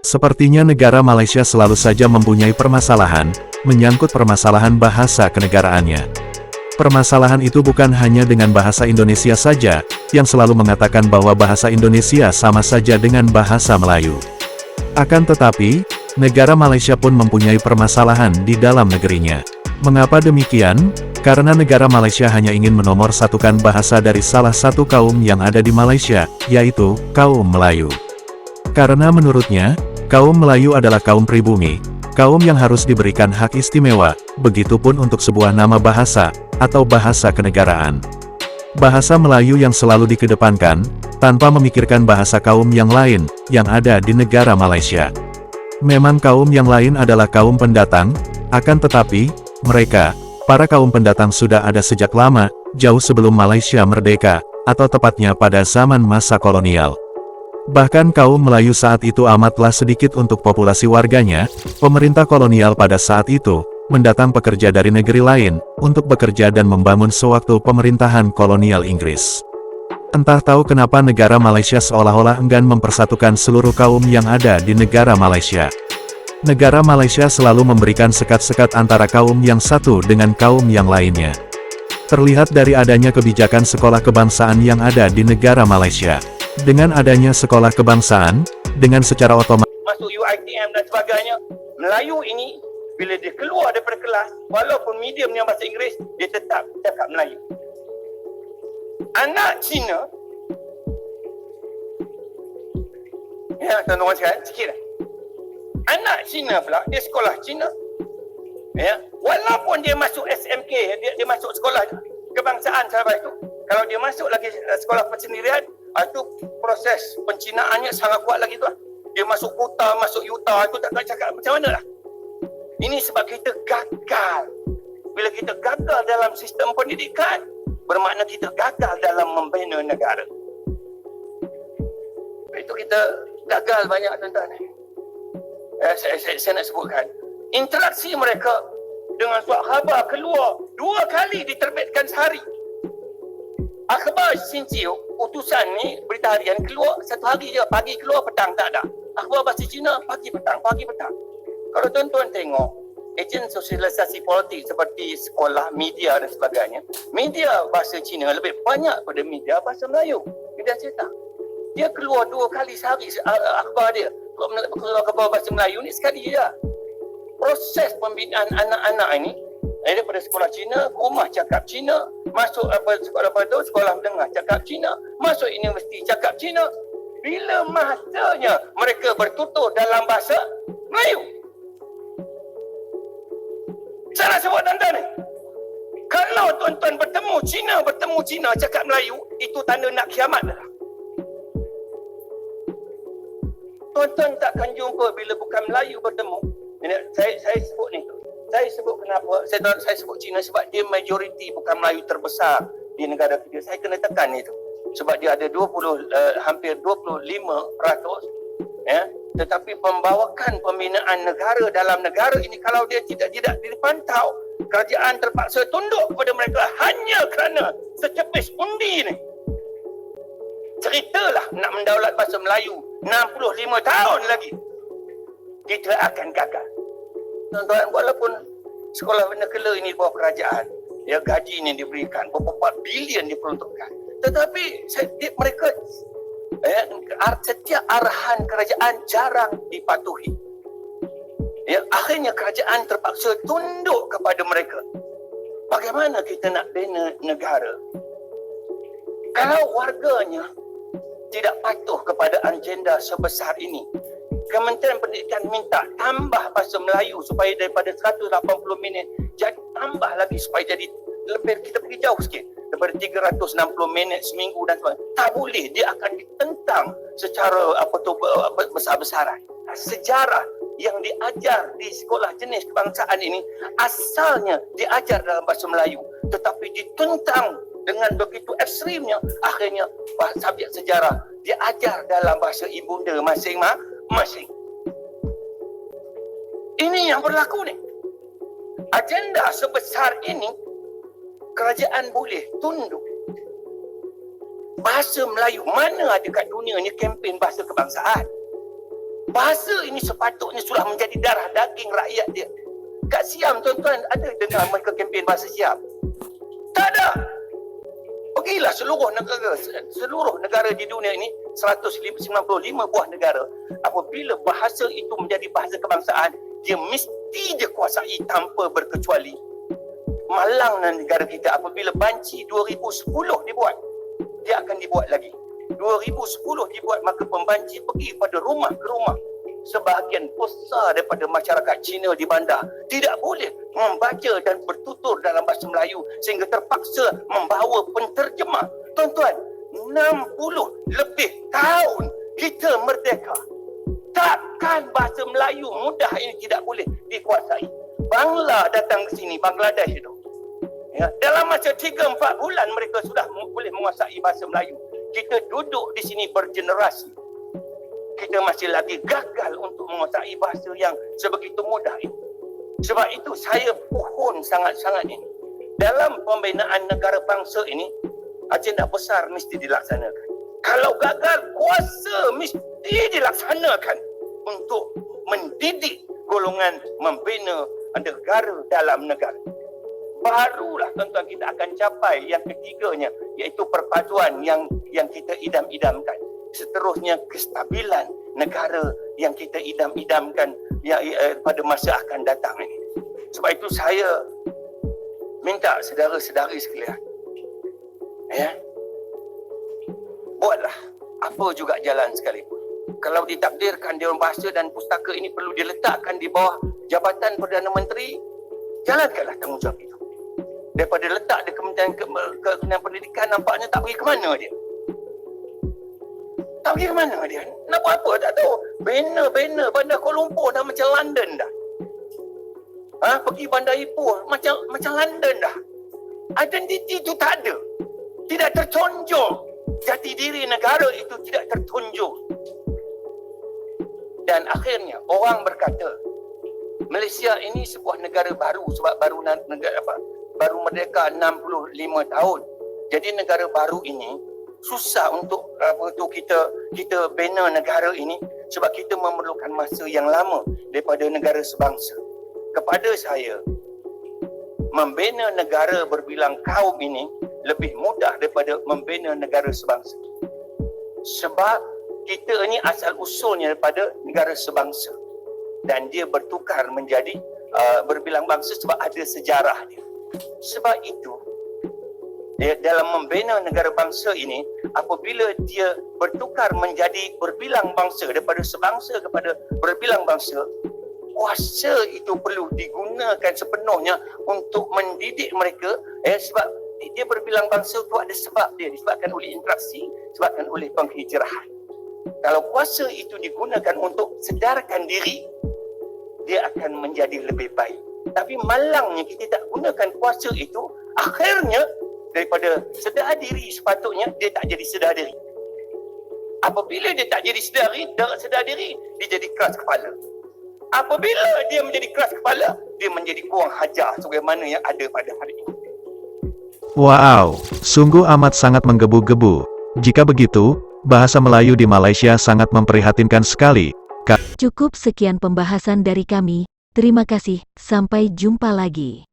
Sepertinya negara Malaysia selalu saja mempunyai permasalahan, menyangkut permasalahan bahasa kenegaraannya. Permasalahan itu bukan hanya dengan bahasa Indonesia saja, yang selalu mengatakan bahwa bahasa Indonesia sama saja dengan bahasa Melayu. Akan tetapi, negara Malaysia pun mempunyai permasalahan di dalam negerinya. Mengapa demikian? Karena negara Malaysia hanya ingin menomorsatukan bahasa dari salah satu kaum yang ada di Malaysia, yaitu kaum Melayu. Karena menurutnya, kaum Melayu adalah kaum pribumi, kaum yang harus diberikan hak istimewa, begitupun untuk sebuah nama bahasa, atau bahasa kenegaraan. Bahasa Melayu yang selalu dikedepankan, tanpa memikirkan bahasa kaum yang lain, yang ada di negara Malaysia. Memang kaum yang lain adalah kaum pendatang, akan tetapi, mereka, para kaum pendatang sudah ada sejak lama, jauh sebelum Malaysia merdeka, atau tepatnya pada zaman masa kolonial. Bahkan kaum Melayu saat itu amatlah sedikit untuk populasi warganya, pemerintah kolonial pada saat itu, mendatang pekerja dari negeri lain, untuk bekerja dan membangun sewaktu pemerintahan kolonial Inggris. Entah tahu kenapa negara Malaysia seolah-olah enggan mempersatukan seluruh kaum yang ada di negara Malaysia. Negara Malaysia selalu memberikan sekat-sekat antara kaum yang satu dengan kaum yang lainnya. Terlihat dari adanya kebijakan sekolah kebangsaan yang ada di negara Malaysia. Dengan adanya sekolah kebangsaan, dengan secara otomatis masuk UiTM dan sebagainya, Melayu ini bila dia keluar daripada kelas, walaupun mediumnya bahasa Inggeris, dia tetap cakap Melayu. Anak Cina, ya tuan-tuan sekalian, sikit lah. Anak Cina pula, dia sekolah Cina, ya, walaupun dia masuk SMK, dia masuk sekolah kebangsaan sahabat itu, kalau dia masuk lagi sekolah persendirian, itu proses pencinaannya sangat kuat lagi tu lah. Dia masuk Kuta, masuk Utah, itu tak nak cakap macam mana lah. Ini sebab kita gagal. Bila kita gagal dalam sistem pendidikan, bermakna kita gagal dalam membina negara. Itu kita gagal banyak tuan-tuan. Saya nak sebutkan, interaksi mereka dengan surat khabar keluar 2 kali diterbitkan sehari. Akhbar Xinjiu, utusan ni berita harian keluar 1 hari je, pagi keluar, petang tak ada. Akhbar bahasa Cina, pagi petang, pagi petang. Kalau tuan-tuan tengok, ejen sosialisasi politik seperti sekolah, media dan sebagainya, media bahasa Cina lebih banyak pada media bahasa Melayu. Media cetak. Dia keluar 2 kali sehari akhbar dia. Kalau akhbar bahasa Melayu ni sekali je. Proses pembinaan anak-anak ini, daripada sekolah Cina, rumah cakap Cina, masuk sekolah menengah cakap Cina, masuk universiti cakap Cina. Bila masanya mereka bertutur dalam bahasa Melayu. Saya nak sebut tuan-tuan ni, kalau tuan-tuan bertemu Cina cakap Melayu, itu tanda nak kiamat dah. Tuan-tuan takkan jumpa bila bukan Melayu bertemu. Saya sebut ni, saya sebut kenapa saya sebut Cina, sebab dia majoriti bukan Melayu terbesar di negara kita. Saya kena tekan itu sebab dia ada hampir 25%, ya. Tetapi pembawakan pembinaan negara dalam negara ini, kalau dia tidak dipantau, kerajaan terpaksa tunduk kepada mereka hanya kerana secepis undi ni. Ceritalah nak mendaulat bahasa Melayu 65 tahun lagi, kita akan gagal. Tuan-tuan, walaupun sekolah negara ini di bawah kerajaan, ya, gaji ini diberikan, berapa bilion diperuntukkan, tetapi mereka setiap arahan kerajaan jarang dipatuhi. Ya, akhirnya kerajaan terpaksa tunduk kepada mereka. Bagaimana kita nak bina negara kalau warganya tidak patuh kepada agenda sebesar ini? Kementerian Pendidikan minta tambah bahasa Melayu supaya daripada 180 minit jadi tambah lagi supaya jadi lebih, kita pergi jauh sikit, daripada 360 minit seminggu dan sebagainya. Tak boleh, dia akan ditentang secara besar-besaran. Sejarah yang diajar di sekolah jenis kebangsaan ini asalnya diajar dalam bahasa Melayu, tetapi ditentang dengan begitu ekstrimnya, akhirnya subjek sejarah diajar dalam bahasa ibunda masing-masing. Ini yang berlaku ni. Agenda sebesar ini kerajaan boleh tunduk. Bahasa Melayu, mana ada kat dunia ni kempen bahasa kebangsaan? Bahasa ini sepatutnya sudah menjadi darah daging rakyat dia. Kat Siam tuan-tuan ada dengar mereka kempen bahasa Siam? Tak ada. Pergilah seluruh negara di dunia ini, 195 buah negara. Apabila bahasa itu menjadi bahasa kebangsaan, dia mesti dikuasai tanpa berkecuali. Malang negara kita, apabila banci 2010 dibuat, dia akan dibuat lagi. 2010 dibuat, maka pembanci pergi pada rumah ke rumah. Sebahagian besar daripada masyarakat Cina di bandar tidak boleh membaca dan bertutur dalam bahasa Melayu sehingga terpaksa membawa penterjemah. Tuan-tuan, 60 lebih tahun kita merdeka. Takkan bahasa Melayu mudah ini tidak boleh dikuasai. Bangla datang ke sini, Bangladesh itu. Ya, dalam masa 3-4 bulan mereka sudah boleh menguasai bahasa Melayu. Kita duduk di sini bergenerasi. Kita masih lagi gagal untuk menguasai bahasa yang sebegitu mudah ini. Sebab itu saya pohon sangat-sangat ini. Dalam pembinaan negara bangsa ini, agenda besar mesti dilaksanakan. Kalau gagal, kuasa mesti dilaksanakan untuk mendidik golongan membina negara dalam negara. Barulah tuan-tuan kita akan capai yang ketiganya, iaitu perpaduan yang kita idam-idamkan. Seterusnya kestabilan negara yang kita idam-idamkan pada masa akan datang ini. Sebab itu saya minta saudara-saudari sekalian, ya, buatlah apa juga jalan sekalipun. Kalau ditakdirkan Dewan Bahasa dan Pustaka ini perlu diletakkan di bawah Jabatan Perdana Menteri, jalankanlah tanggungjawab itu. Daripada letak di Kementerian Pendidikan, nampaknya tak pergi ke mana dia. Tak pergi ke mana dia? Nak buat apa? Tak tahu. Banner Bandar Kuala Lumpur dah macam London dah. Pergi Bandar Ipoh macam London dah. Identiti itu tak ada. Tidak tertonjol. Jati diri negara itu tidak tertonjol. Dan akhirnya orang berkata, Malaysia ini sebuah negara baru sebab baru merdeka 65 tahun. Jadi negara baru ini susah untuk kita bina negara ini sebab kita memerlukan masa yang lama daripada negara sebangsa. Kepada saya, membina negara berbilang kaum ini lebih mudah daripada membina negara sebangsa. Sebab kita ini asal usulnya daripada negara sebangsa dan dia bertukar menjadi berbilang bangsa sebab ada sejarah dia. Sebab itu dalam membina negara bangsa ini, apabila dia bertukar menjadi berbilang bangsa daripada sebangsa kepada berbilang bangsa, kuasa itu perlu digunakan sepenuhnya untuk mendidik mereka, sebab dia berbilang bangsa itu ada sebab dia, disebabkan oleh interaksi, disebabkan oleh penghijrahan. Kalau kuasa itu digunakan untuk sedarkan diri, dia akan menjadi lebih baik. Tapi malangnya kita tak gunakan kuasa itu, akhirnya daripada sedar diri sepatutnya dia tak jadi sedar diri. Apabila dia tak jadi sedar diri, dia jadi keras kepala. Apabila dia menjadi keras kepala, dia menjadi kurang hajar sebagaimana yang ada pada hari ini. Wow, sungguh amat sangat menggebu-gebu. Jika begitu, bahasa Melayu di Malaysia sangat memprihatinkan sekali. Cukup sekian pembahasan dari kami. Terima kasih, sampai jumpa lagi.